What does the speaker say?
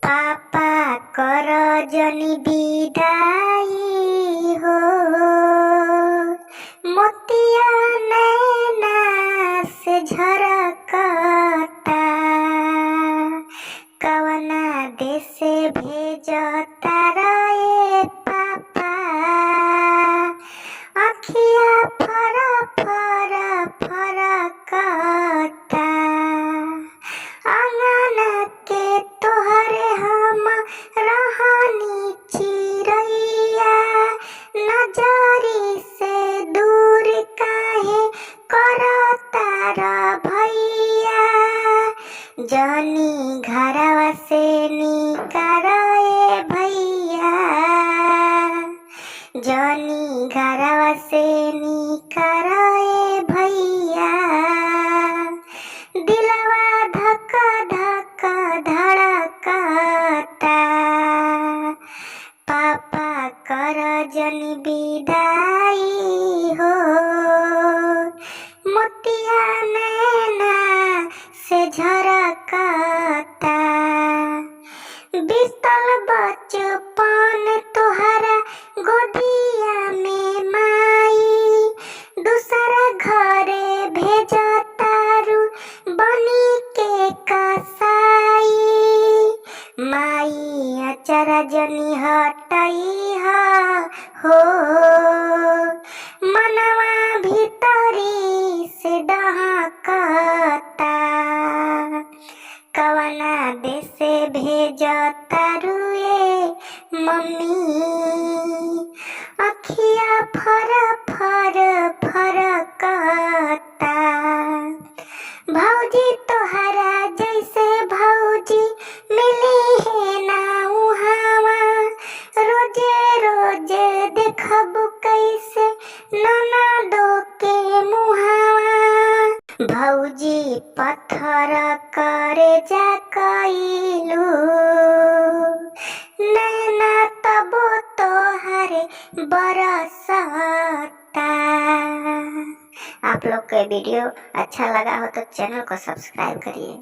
पापा कर जनी विदाई हो, मोतिया नैना से झरकता, कवना देश भेजता रे पापा, अखिया फर फर फरकता, आंगन के तोहरे हम रहनी चिरैया, नजरी से दूर काहे करता र भैया, जनी घरवा से निकार भैया, जनी घरवा से निकार भैया, दिलवा धक धक धड़कता, पापा कर जनी विदाई हो, मोतिया नैना से झरकता, बीतल बचपन तोहरा गोदिया में माई, दूसरा घरे भेजतारू बनी के कसाई, माई अचरा जनी हटई हो, मनवा भीतरी से डहकता, कवना देश भेजतारू ए मम्मी, अखिया फर फर फरकता, भौजी तोहरा जैसे भौजी मिली है ना उहावा, रोजे रोजे देखब कैसे ननदो के मुहावा, भौजी पत्थर करे जा कइलू, नैना तबो तोहरे बरसता। आप लोग का वीडियो अच्छा लगा हो तो चैनल को सब्सक्राइब करिए।